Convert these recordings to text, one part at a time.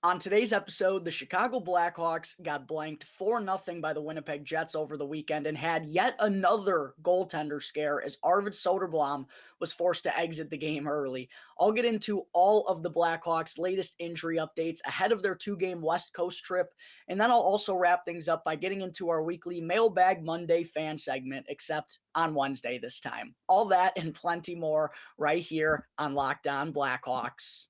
On today's episode, the Chicago Blackhawks got blanked 4-0 by the Winnipeg Jets over the weekend and had yet another goaltender scare as Arvid Soderblom was forced to exit the game early. I'll get into all of the Blackhawks' latest injury updates ahead of their two-game West Coast trip, and then I'll also wrap things up by getting into our weekly Mailbag Monday fan segment, except on Wednesday this time. All that and plenty more right here on Locked On Blackhawks.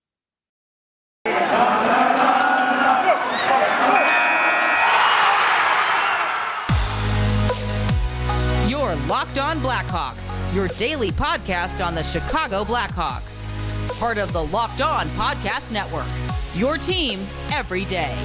You're Locked On Blackhawks, your daily podcast on the Chicago Blackhawks. Part of the Locked On Podcast Network, your team every day.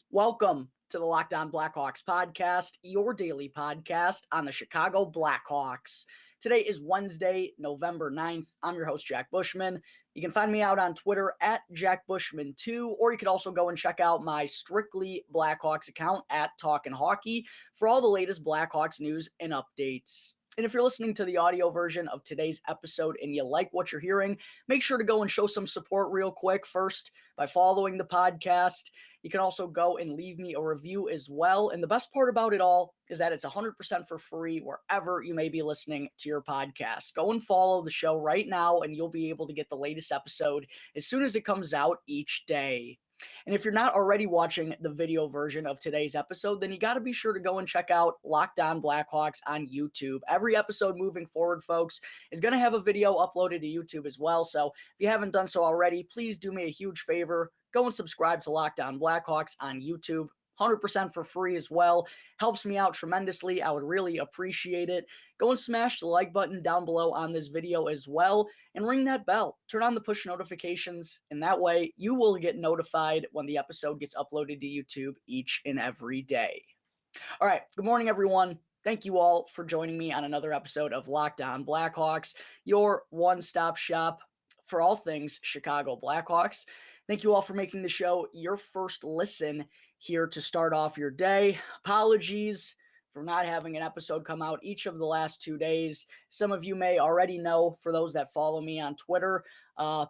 Welcome to the Locked On Blackhawks podcast, your daily podcast on the Chicago Blackhawks. Today is Wednesday, November 9th. I'm your host, Jack Bushman. You can find me out on Twitter at JackBushman2, or you could also go and check out my Strictly Blackhawks account at Talkin' Hockey for all the latest Blackhawks news and updates. And if you're listening to the audio version of today's episode and you like what you're hearing, make sure to go and show some support real quick first by following the podcast. You can also go and leave me a review as well. And the best part about it all is that it's 100% for free wherever you may be listening to your podcast. Go and follow the show right now and you'll be able to get the latest episode as soon as it comes out each day. And if you're not already watching the video version of today's episode, then you got to be sure to go and check out Locked On Blackhawks on YouTube. Every episode moving forward, folks, is going to have a video uploaded to YouTube as well. So if you haven't done so already, please do me a huge favor. Go and subscribe to Locked On Blackhawks on YouTube. 100% for free as well. Helps me out tremendously. I would really appreciate it. Go and smash the like button down below on this video as well and ring that bell. Turn on the push notifications, and that way you will get notified when the episode gets uploaded to YouTube each and every day. All right. Good morning, everyone. Thank you all for joining me on another episode of Locked On Blackhawks, your one-stop shop for all things Chicago Blackhawks. Thank you all for making the show your first listen here to start off your day. Apologies for not having an episode come out each of the last 2 days. Some of you may already know, for those that follow me on Twitter.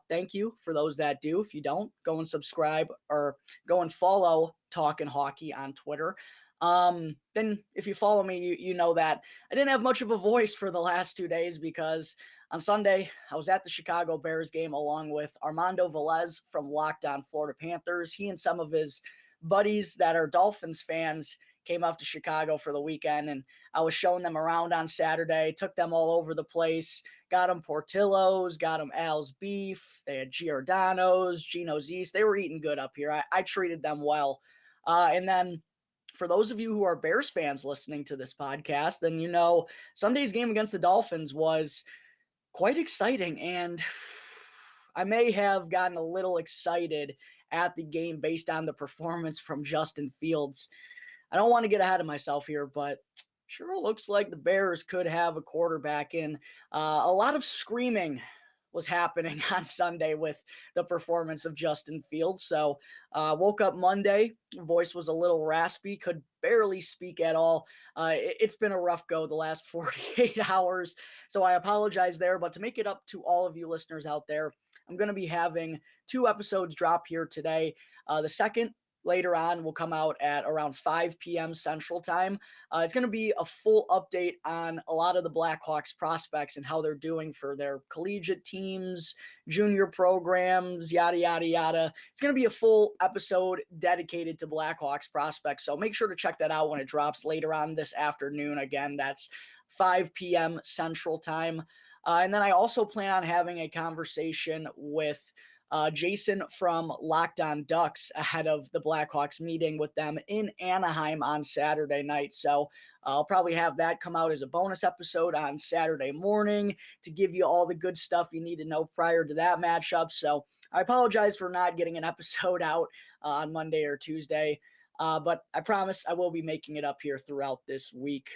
Thank you for those that do. If you don't, go and subscribe or go and follow Talkin' Hockey on Twitter. Then if you follow me, you know that I didn't have much of a voice for the last 2 days because on Sunday, I was at the Chicago Bears game along with Armando Velez from Locked On Florida Panthers. He and some of his buddies that are Dolphins fans came up to Chicago for the weekend, and I was showing them around on Saturday, took them all over the place, got them Portillo's, got them Al's Beef, they had Giordano's, Gino's East. They were eating good up here. I treated them well. And then for those of you who are Bears fans listening to this podcast, then you know Sunday's game against the Dolphins was quite exciting, and I may have gotten a little excited at the game based on the performance from Justin Fields. I don't want to get ahead of myself here, but sure looks like the Bears could have a quarterback in. A lot of screaming was happening on Sunday with the performance of Justin Fields. So woke up Monday, voice was a little raspy, could barely speak at all. It's been a rough go the last 48 hours. So I apologize there, but to make it up to all of you listeners out there, I'm going to be having 2 episodes drop here today. The second later on will come out at around 5 p.m. Central Time. It's going to be a full update on a lot of the Blackhawks prospects and how they're doing for their collegiate teams, junior programs, yada, yada, yada. It's going to be a full episode dedicated to Blackhawks prospects. So make sure to check that out when it drops later on this afternoon. Again, that's 5 p.m. Central Time. And then I also plan on having a conversation with Jason from Locked On Ducks ahead of the Blackhawks meeting with them in Anaheim on Saturday night. So I'll probably have that come out as a bonus episode on Saturday morning to give you all the good stuff you need to know prior to that matchup. So I apologize for not getting an episode out on Monday or Tuesday, but I promise I will be making it up here throughout this week.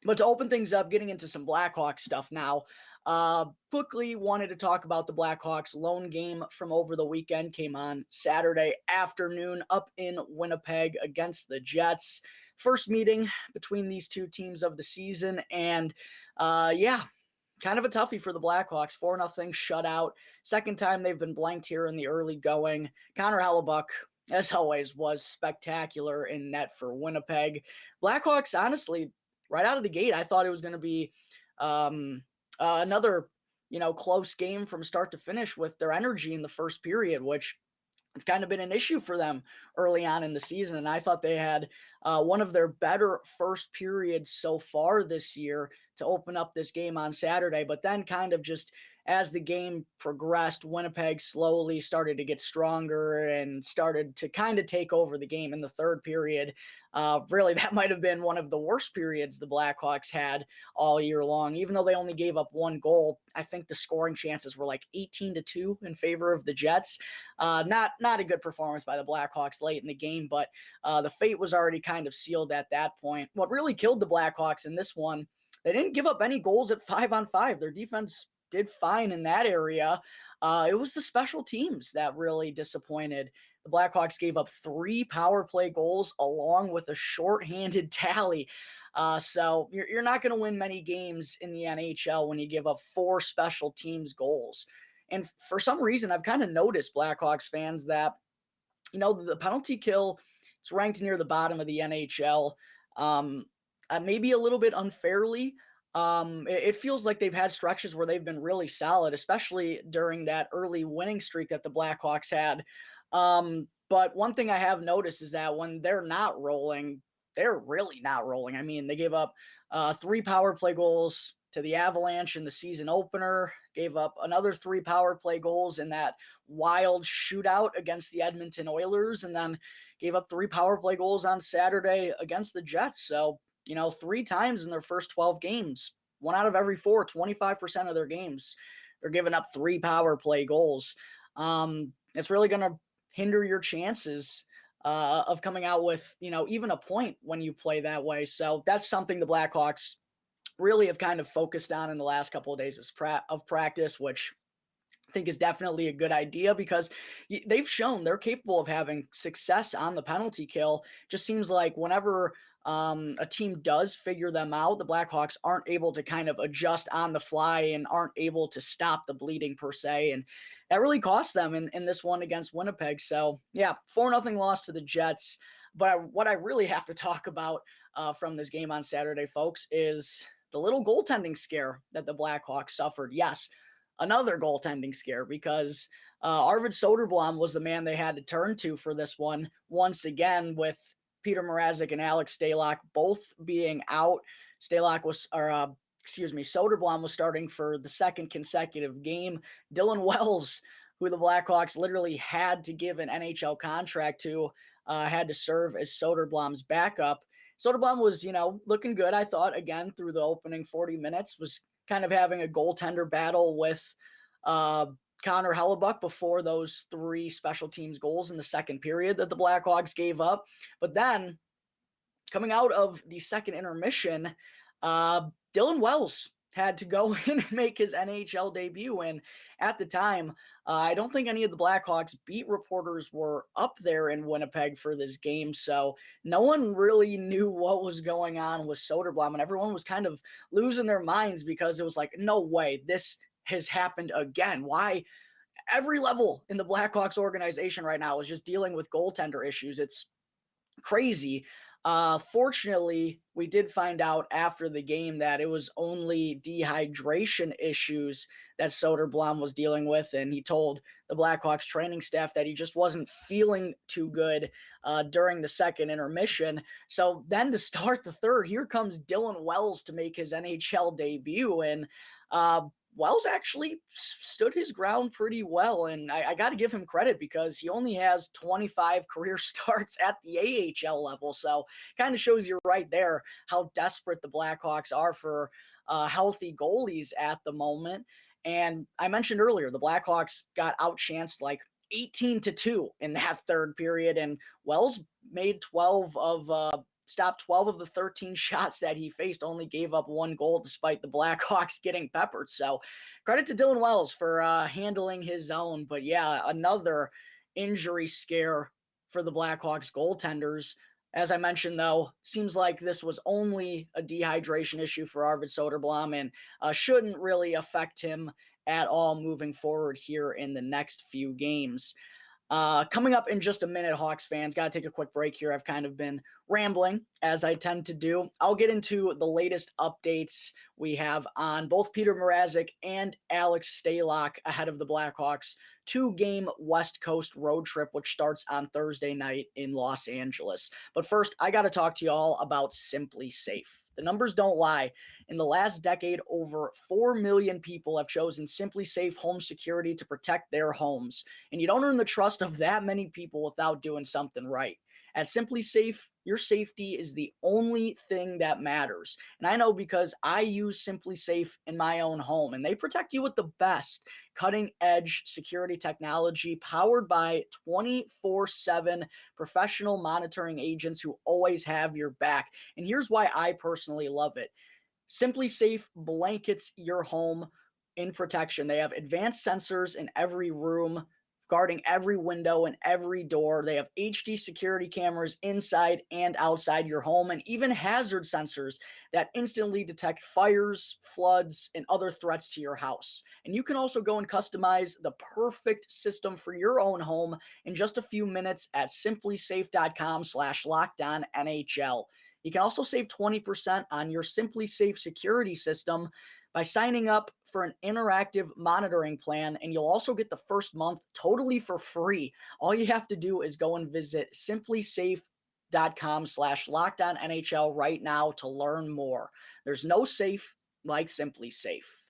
But to open things up, getting into some Blackhawks stuff now, quickly wanted to talk about the Blackhawks lone game from over the weekend. Came on Saturday afternoon up in Winnipeg against the Jets. First meeting between these two teams of the season. And kind of a toughie for the Blackhawks. 4-0 shutout. Second time they've been blanked here in the early going. Connor Hellebuyck, as always, was spectacular in net for Winnipeg. Blackhawks, honestly, right out of the gate, I thought it was going to be another, close game from start to finish with their energy in the first period, which it's kind of been an issue for them early on in the season. And I thought they had one of their better first periods so far this year to open up this game on Saturday. But then kind of just as the game progressed, Winnipeg slowly started to get stronger and started to kind of take over the game in the third period. Really, that might have been one of the worst periods the Blackhawks had all year long. Even though they only gave up one goal, I think the scoring chances were like 18-2 in favor of the Jets. Not a good performance by the Blackhawks late in the game, but the fate was already kind of sealed at that point. What really killed the Blackhawks in this one, they didn't give up any goals at 5-on-5. Their defense did fine in that area. It was the special teams that really disappointed. The Blackhawks gave up 3 power play goals along with a shorthanded tally. So you're not going to win many games in the NHL when you give up 4 special teams goals. And for some reason, I've kind of noticed, Blackhawks fans, that, the penalty kill, it's ranked near the bottom of the NHL, maybe a little bit unfairly. It feels like they've had stretches where they've been really solid, especially during that early winning streak that the Blackhawks had. But one thing I have noticed is that when they're not rolling, they're really not rolling. I mean, they gave up 3 power play goals to the Avalanche in the season opener, gave up another 3 power play goals in that wild shootout against the Edmonton Oilers, and then gave up 3 power play goals on Saturday against the Jets. So, 3 times in their first 12 games, 1 out of every 4, 25% of their games, they're giving up 3 power play goals. It's really going to hinder your chances of coming out with, even a point when you play that way. So that's something the Blackhawks really have kind of focused on in the last couple of days of practice, which I think is definitely a good idea because they've shown they're capable of having success on the penalty kill. Just seems like whenever a team does figure them out, the Blackhawks aren't able to kind of adjust on the fly and aren't able to stop the bleeding per se. And that really cost them in this one against Winnipeg. So yeah, 4-0 loss to the Jets. But what I really have to talk about from this game on Saturday, folks, is the little goaltending scare that the Blackhawks suffered. Yes, another goaltending scare, because Arvid Soderblom was the man they had to turn to for this one once again, with Peter Mrazek and Alex Stalock both being out. Soderblom was starting for the second consecutive game. Dylan Wells, who the Blackhawks literally had to give an NHL contract to, had to serve as Soderblom's backup. Soderblom was, looking good, I thought, again, through the opening 40 minutes, was kind of having a goaltender battle with Connor Hellebuyck before those 3 special teams goals in the second period that the Blackhawks gave up. But then, coming out of the second intermission, Dylan Wells had to go in and make his NHL debut. And at the time, I don't think any of the Blackhawks beat reporters were up there in Winnipeg for this game. So no one really knew what was going on with Soderblom. And everyone was kind of losing their minds because it was like, no way, this has happened again. Why? Every level in the Blackhawks organization right now is just dealing with goaltender issues. It's crazy. Fortunately, we did find out after the game that it was only dehydration issues that Soderblom was dealing with, and he told the Blackhawks training staff that he just wasn't feeling too good during the second intermission. So then to start the third, here comes Dylan Wells to make his NHL debut, and Wells actually stood his ground pretty well, and I got to give him credit because he only has 25 career starts at the AHL level, so kind of shows you right there how desperate the Blackhawks are for healthy goalies at the moment. And I mentioned earlier, the Blackhawks got outchanced like 18-2 in that third period, and Wells made stopped 12 of the 13 shots that he faced, only gave up 1 goal despite the Blackhawks getting peppered. So credit to Dylan Wells for handling his own. But yeah, another injury scare for the Blackhawks goaltenders. As I mentioned, though, seems like this was only a dehydration issue for Arvid Soderblom and shouldn't really affect him at all moving forward here in the next few games. Coming up in just a minute, Hawks fans, got to take a quick break here. I've kind of been rambling, as I tend to do. I'll get into the latest updates we have on both Peter Mrazek and Alex Stalock ahead of the Blackhawks' 2-game West Coast road trip, which starts on Thursday night in Los Angeles. But first, I got to talk to you all about Simply Safe. The numbers don't lie. In the last decade, over 4 million people have chosen Simply Safe Home Security to protect their homes. And you don't earn the trust of that many people without doing something right. At Simply Safe, your safety is the only thing that matters. And I know because I use Simply Safe in my own home, and they protect you with the best cutting-edge security technology powered by 24/7 professional monitoring agents who always have your back. And here's why I personally love it. Simply Safe blankets your home in protection. They have advanced sensors in every room, guarding every window and every door. They have HD security cameras inside and outside your home, and even hazard sensors that instantly detect fires, floods, and other threats to your house. And you can also go and customize the perfect system for your own home in just a few minutes at simplysafe.com/LockedOnNHL. You can also save 20% on your Simply Safe security system by signing up for an interactive monitoring plan, and you'll also get the first month totally for free. All you have to do is go and visit simplysafe.com/LockedOnNHL right now to learn more. There's no safe like Simply Safe.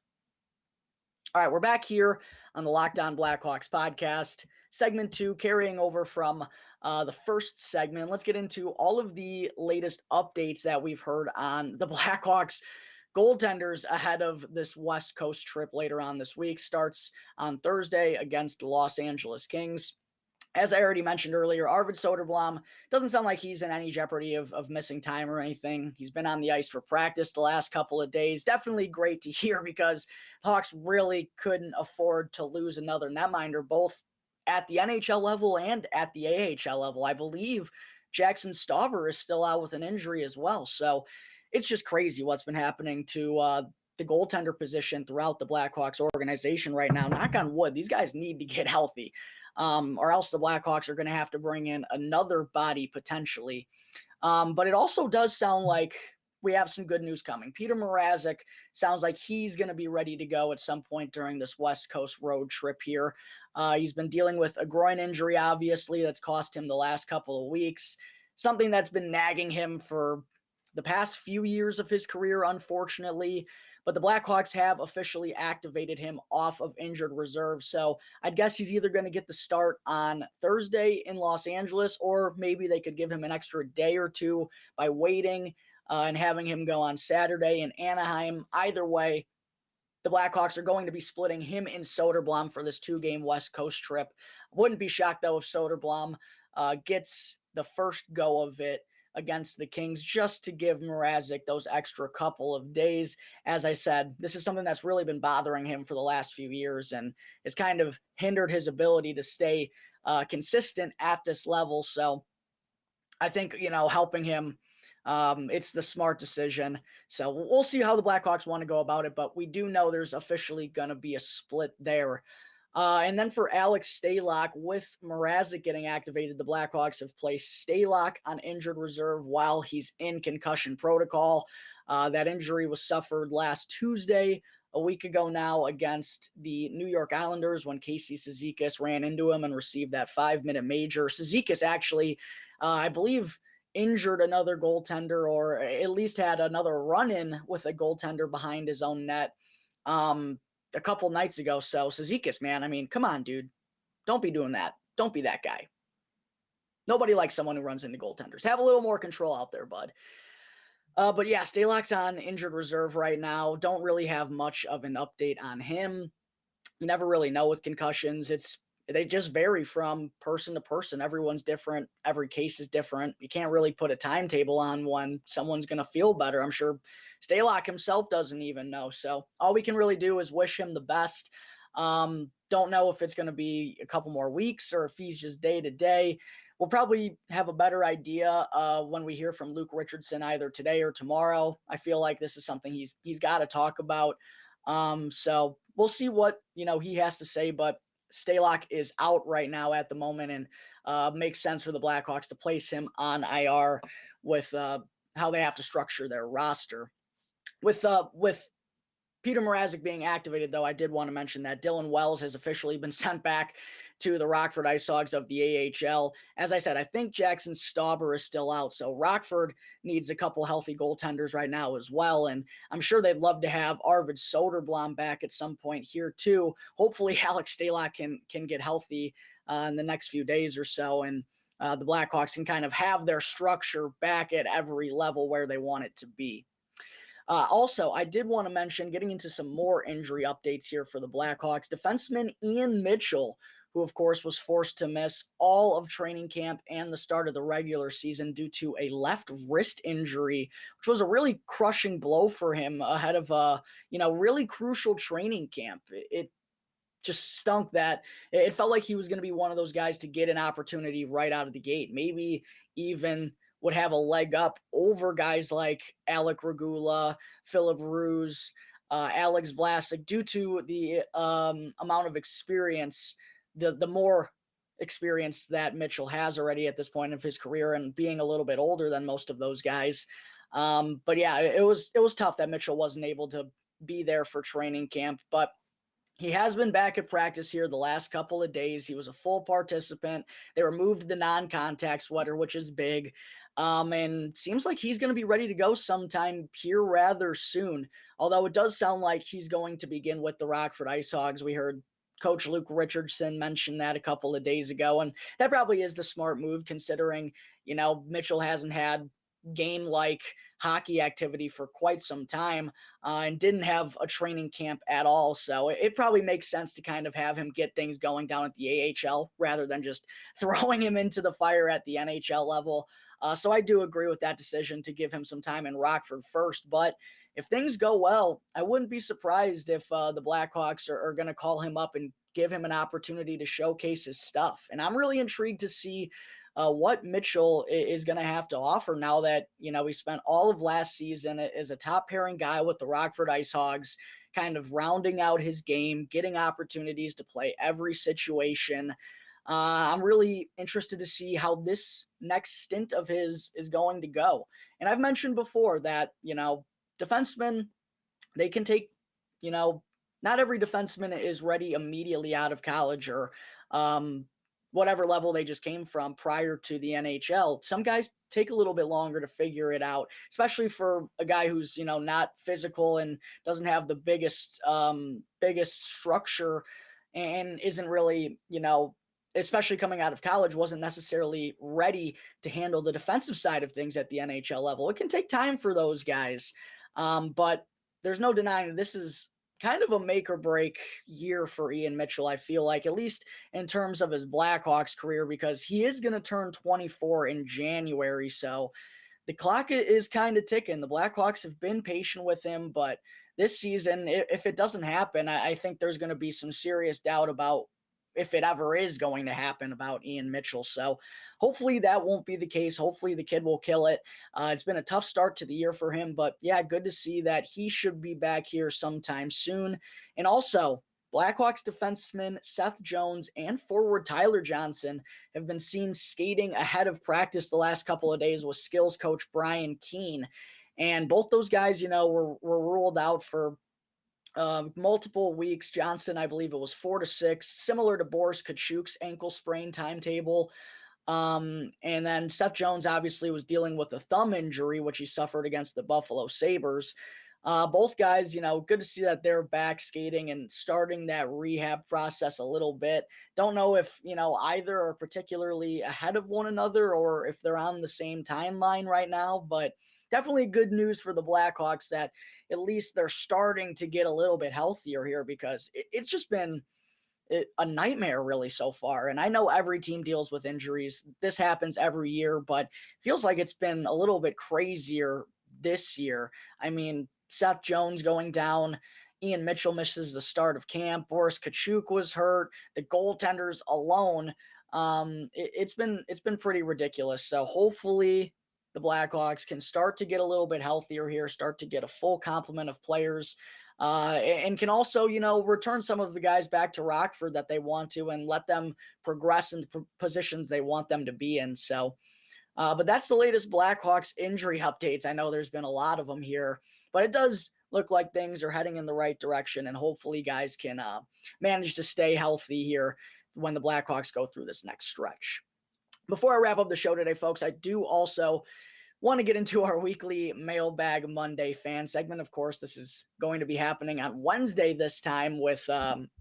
All right, we're back here on the Locked On Blackhawks podcast. Segment 2, carrying over from the first segment. Let's get into all of the latest updates that we've heard on the Blackhawks goaltenders ahead of this West Coast trip later on this week. Starts on Thursday against the Los Angeles Kings. As I already mentioned earlier, Arvid Soderblom doesn't sound like he's in any jeopardy of missing time or anything. He's been on the ice for practice the last couple of days. Definitely great to hear because the Hawks really couldn't afford to lose another netminder, both at the NHL level and at the AHL level. I believe Jackson Stauber is still out with an injury as well. So it's just crazy what's been happening to the goaltender position throughout the Blackhawks organization right now. Knock on wood, these guys need to get healthy, or else the Blackhawks are going to have to bring in another body potentially. But it also does sound like we have some good news coming. Peter Mrazek sounds like he's going to be ready to go at some point during this West Coast road trip here. He's been dealing with a groin injury, obviously, that's cost him the last couple of weeks, something that's been nagging him for the past few years of his career, unfortunately. But the Blackhawks have officially activated him off of injured reserve. So I'd guess he's either going to get the start on Thursday in Los Angeles, or maybe they could give him an extra day or two by waiting and having him go on Saturday in Anaheim. Either way, the Blackhawks are going to be splitting him and Soderblom for this 2-game West Coast trip. Wouldn't be shocked, though, if Soderblom gets the first go of it against the Kings, just to give Mrazek those extra couple of days. As I said, this is something that's really been bothering him for the last few years and has kind of hindered his ability to stay consistent at this level. So I think, helping him, it's the smart decision. So we'll see how the Blackhawks want to go about it, but we do know there's officially going to be a split there. And then for Alex Stalock, with Mrazek getting activated, the Blackhawks have placed Stalock on injured reserve while he's in concussion protocol. That injury was suffered last Tuesday, a week ago now, against the New York Islanders when Casey Cizikas ran into him and received that 5-minute major. Cizikas actually, I believe, injured another goaltender, or at least had another run-in with a goaltender behind his own net a couple nights ago. So Cizikas, man, I mean, come on, dude. Don't be doing that. Don't be that guy. Nobody likes someone who runs into goaltenders. Have a little more control out there, bud. But yeah, Stalock's on injured reserve right now. Don't really have much of an update on him. You never really know with concussions. They just vary from person to person. Everyone's different. Every case is different. You can't really put a timetable on when someone's going to feel better. I'm sure Stalock himself doesn't even know. So all we can really do is wish him the best. Don't know if it's going to be a couple more weeks or if he's just day to day. we'll probably have a better idea when we hear from Luke Richardson either today or tomorrow. I feel like this is something he's got to talk about. So we'll see what, he has to say, but Stalock is out right now at the moment, and makes sense for the Blackhawks to place him on IR with how they have to structure their roster. With Peter Mrazek being activated, though, I did want to mention that Dylan Wells has officially been sent back to the Rockford Ice Hogs of the AHL. As I said, I think Jackson Stauber is still out, so Rockford needs a couple healthy goaltenders right now as well, and I'm sure they'd love to have Arvid Soderblom back at some point here too. Hopefully Alex Stalock can get healthy in the next few days or so, and the Blackhawks can kind of have their structure back at every level where they want it to be. Also, I did want to mention, getting into some more injury updates here for the Blackhawks, defenseman Ian Mitchell, who of course was forced to miss all of training camp and the start of the regular season due to a left wrist injury, which was a really crushing blow for him ahead of a really crucial training camp. It just stunk that it felt like he was going to be one of those guys to get an opportunity right out of the gate, maybe even would have a leg up over guys like Alec Regula, Philip Ruse, Alex Vlasic, due to the amount of experience, the more experience that Mitchell has already at this point of his career, and being a little bit older than most of those guys. But yeah, it was tough that Mitchell wasn't able to be there for training camp, but he has been back at practice here the last couple of days. He was a full participant. They removed the non-contact sweater, which is big. And seems like he's going to be ready to go sometime here rather soon. Although it does sound like he's going to begin with the Rockford Ice Hogs. We heard Coach Luke Richardson mention that a couple of days ago, and that probably is the smart move considering, Mitchell hasn't had game-like hockey activity for quite some time and didn't have a training camp at all. So it probably makes sense to kind of have him get things going down at the AHL rather than just throwing him into the fire at the NHL level. So I do agree with that decision to give him some time in Rockford first. But if things go well, I wouldn't be surprised if the Blackhawks are going to call him up and give him an opportunity to showcase his stuff. And I'm really intrigued to see what Mitchell is going to have to offer now that, he spent all of last season as a top pairing guy with the Rockford Ice Hogs, kind of rounding out his game, getting opportunities to play every situation. I'm really interested to see how this next stint of his is going to go. And I've mentioned before that, defensemen, they can take, not every defenseman is ready immediately out of college or whatever level they just came from prior to the NHL. Some guys take a little bit longer to figure it out, especially for a guy who's, not physical and doesn't have the biggest structure and isn't really, especially coming out of college, wasn't necessarily ready to handle the defensive side of things at the NHL level. It can take time for those guys. But there's no denying that this is kind of a make or break year for Ian Mitchell, I feel like, at least in terms of his Blackhawks career, because he is going to turn 24 in January. So the clock is kind of ticking. The Blackhawks have been patient with him, but this season, if it doesn't happen, I think there's going to be some serious doubt about if it ever is going to happen about Ian Mitchell. So hopefully that won't be the case. Hopefully the kid will kill it. It's been a tough start to the year for him, but yeah, good to see that he should be back here sometime soon. And also, Blackhawks defenseman Seth Jones and forward Tyler Johnson have been seen skating ahead of practice the last couple of days with skills coach Brian Keane. And both those guys, were ruled out for multiple weeks. Johnson, I believe it was 4 to 6, similar to Boris Kachuk's ankle sprain timetable. And then Seth Jones obviously was dealing with a thumb injury, which he suffered against the Buffalo Sabres. Both guys, good to see that they're back skating and starting that rehab process a little bit. Don't know if, either are particularly ahead of one another or if they're on the same timeline right now, but definitely good news for the Blackhawks that at least they're starting to get a little bit healthier here, because it's just been a nightmare really so far. And I know every team deals with injuries. This happens every year, but feels like it's been a little bit crazier this year. I mean, Seth Jones going down, Ian Mitchell misses the start of camp, Boris Kachuk was hurt, the goaltenders alone It's been pretty ridiculous. So hopefully the Blackhawks can start to get a little bit healthier here, start to get a full complement of players, and can also, return some of the guys back to Rockford that they want to and let them progress in the positions they want them to be in. So, but that's the latest Blackhawks injury updates. I know there's been a lot of them here, but it does look like things are heading in the right direction, and hopefully guys can manage to stay healthy here when the Blackhawks go through this next stretch. Before I wrap up the show today, folks, I do also want to get into our weekly Mailbag Monday fan segment. Of course, this is going to be happening on Wednesday this time with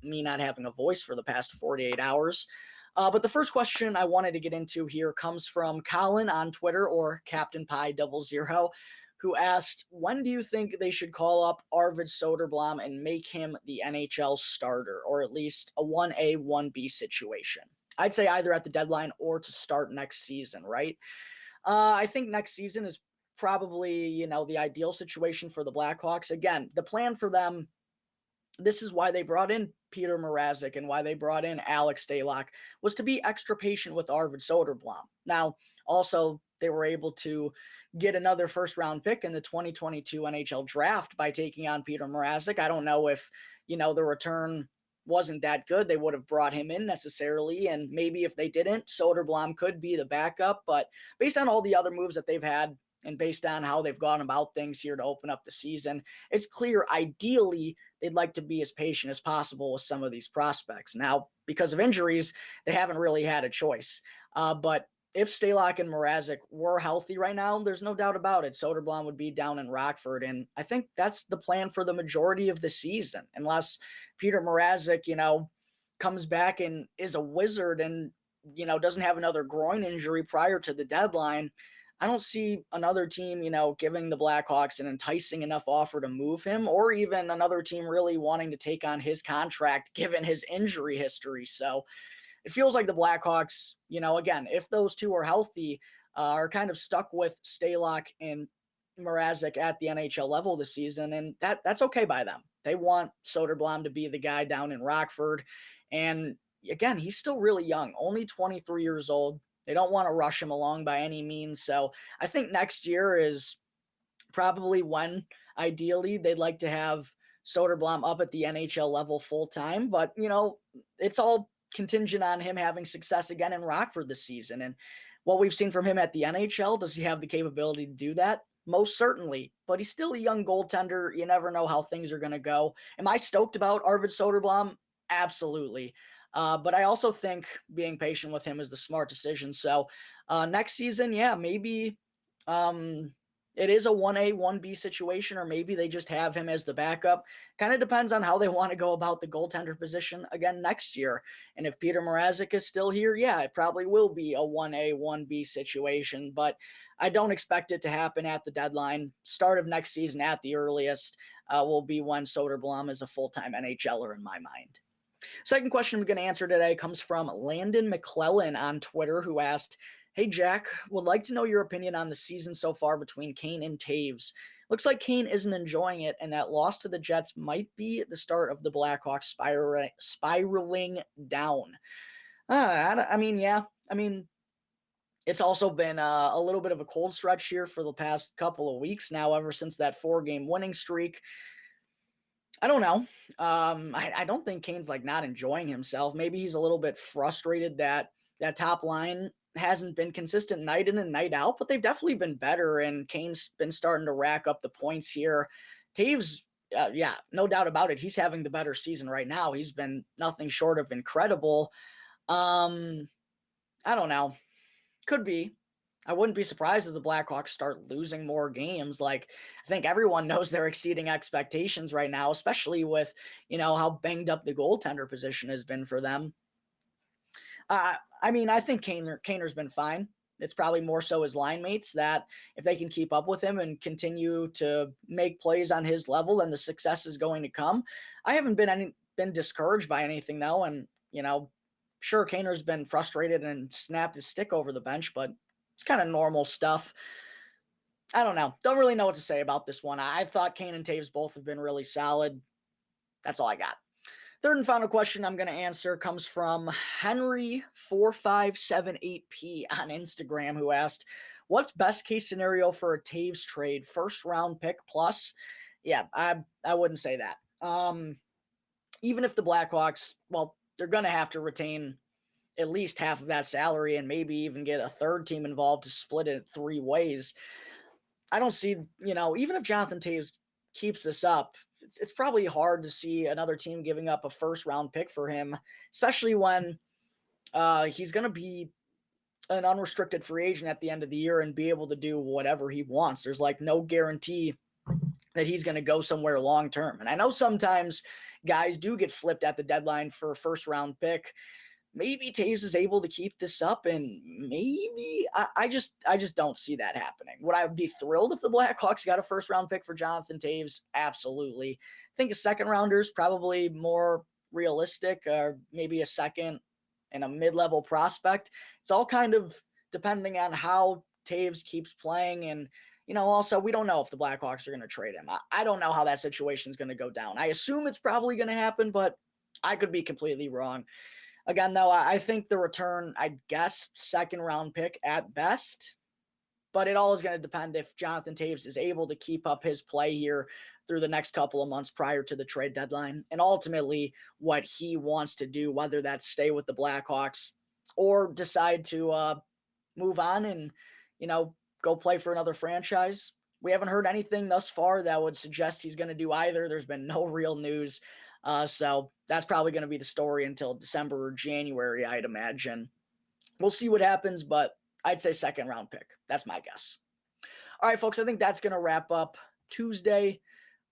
me not having a voice for the past 48 hours. But the first question I wanted to get into here comes from Colin on Twitter, or Captain Pie 00, who asked, when do you think they should call up Arvid Soderblom and make him the NHL starter, or at least a 1A, 1B situation? I'd say either at the deadline or to start next season, right? I think next season is probably, the ideal situation for the Blackhawks. Again, the plan for them, this is why they brought in Peter Mrazek and why they brought in Alex Stalock, was to be extra patient with Arvid Soderblom. Now, also, they were able to get another first-round pick in the 2022 NHL draft by taking on Peter Mrazek. I don't know if, the return wasn't that good, they would have brought him in necessarily. And maybe if they didn't, Soderblom could be the backup. But based on all the other moves that they've had and based on how they've gone about things here to open up the season, it's clear ideally they'd like to be as patient as possible with some of these prospects. Now, because of injuries, they haven't really had a choice. But if Stalock and Mrazek were healthy right now, there's no doubt about it, Soderblom would be down in Rockford. And I think that's the plan for the majority of the season, unless Peter Mrazek, comes back and is a wizard and, doesn't have another groin injury prior to the deadline. I don't see another team, giving the Blackhawks an enticing enough offer to move him, or even another team really wanting to take on his contract given his injury history. So it feels like the Blackhawks, again, if those two are healthy, are kind of stuck with Stalock and Mrazek at the NHL level this season, and that's okay by them. They want Soderblom to be the guy down in Rockford, and again, he's still really young, only 23 years old. They don't want to rush him along by any means, so I think next year is probably when, ideally, they'd like to have Soderblom up at the NHL level full-time, but, it's all contingent on him having success again in Rockford this season. And what we've seen from him at the NHL, does he have the capability to do that? Most certainly, but he's still a young goaltender. You never know how things are going to go. Am I stoked about Arvid Soderblom? Absolutely. But I also think being patient with him is the smart decision. So next season, maybe it is a 1A, 1B situation, or maybe they just have him as the backup. Kind of depends on how they want to go about the goaltender position again next year. And if Peter Mrazek is still here, it probably will be a 1A, 1B situation. But I don't expect it to happen at the deadline. Start of next season at the earliest will be when Soderblom is a full-time NHLer in my mind. Second question we're going to answer today comes from Landon McClellan on Twitter, who asked, "Hey, Jack, would like to know your opinion on the season so far between Kane and Taves. Looks like Kane isn't enjoying it, and that loss to the Jets might be the start of the Blackhawks spiraling down." It's also been a little bit of a cold stretch here for the past couple of weeks now, ever since that 4-game winning streak. I don't know. I don't think Kane's not enjoying himself. Maybe he's a little bit frustrated that top line hasn't been consistent night in and night out, but they've definitely been better, and Kane's been starting to rack up the points here. Taves, no doubt about it, he's having the better season right now. He's been nothing short of incredible. I don't know. Could be. I wouldn't be surprised if the Blackhawks start losing more games. I think everyone knows they're exceeding expectations right now, especially with, how banged up the goaltender position has been for them. I think Kaner's been fine. It's probably more so his line mates that if they can keep up with him and continue to make plays on his level, then the success is going to come. I haven't been discouraged by anything though. And, sure, Kaner's been frustrated and snapped his stick over the bench, but it's kind of normal stuff. I don't know. Don't really know what to say about this one. I've thought Kane and Taves both have been really solid. That's all I got. Third and final question I'm going to answer comes from Henry4578P on Instagram, who asked, what's best case scenario for a Taves trade? First round pick plus? Yeah, I wouldn't say that. Even if the Blackhawks, well, they're going to have to retain at least half of that salary and maybe even get a third team involved to split it 3 ways. I don't see, even if Jonathan Taves keeps this up, it's probably hard to see another team giving up a first round pick for him, especially when he's going to be an unrestricted free agent at the end of the year and be able to do whatever he wants. There's like no guarantee that he's going to go somewhere long term. And I know sometimes guys do get flipped at the deadline for a first round pick. Maybe Taves is able to keep this up, and maybe I just don't see that happening. Would I be thrilled if the Blackhawks got a first round pick for Jonathan Taves? Absolutely. I think a second rounder is probably more realistic, or maybe a second and a mid-level prospect. It's all kind of depending on how Taves keeps playing, and also we don't know if the Blackhawks are going to trade him. I don't know how that situation is going to go down. I assume it's probably going to happen, but I could be completely wrong. Again, though, I think the return, I guess, second round pick at best, but it all is going to depend if Jonathan Taves is able to keep up his play here through the next couple of months prior to the trade deadline, and ultimately what he wants to do, whether that's stay with the Blackhawks or decide to move on and, go play for another franchise. We haven't heard anything thus far that would suggest he's going to do either. There's been no real news. So that's probably going to be the story until December or January, I'd imagine. We'll see what happens, but I'd say second round pick. That's my guess. All right, folks, I think that's going to wrap up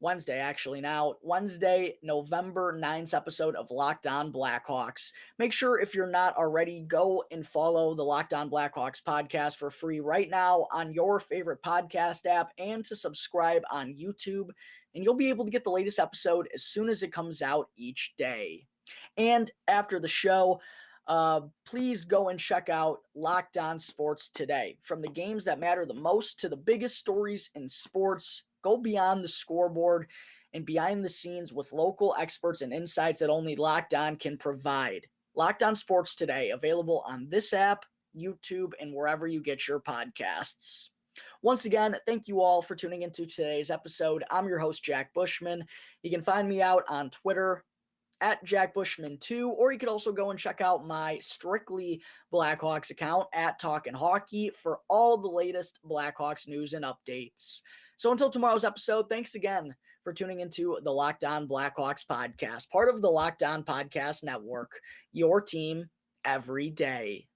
Wednesday, November 9th episode of Locked On Blackhawks. Make sure, if you're not already, go and follow the Locked On Blackhawks podcast for free right now on your favorite podcast app, and to subscribe on YouTube, and you'll be able to get the latest episode as soon as it comes out each day. And after the show, please go and check out Locked On Sports Today. From the games that matter the most to the biggest stories in sports, go beyond the scoreboard and behind the scenes with local experts and insights that only Locked On can provide. Locked On Sports Today, available on this app, YouTube, and wherever you get your podcasts. Once again, thank you all for tuning into today's episode. I'm your host, Jack Bushman. You can find me out on Twitter at Jack Bushman 2, or you could also go and check out my Strictly Blackhawks account at Talkin' Hockey for all the latest Blackhawks news and updates. So until tomorrow's episode, thanks again for tuning into the Locked On Blackhawks podcast, part of the Locked On Podcast Network, your team every day.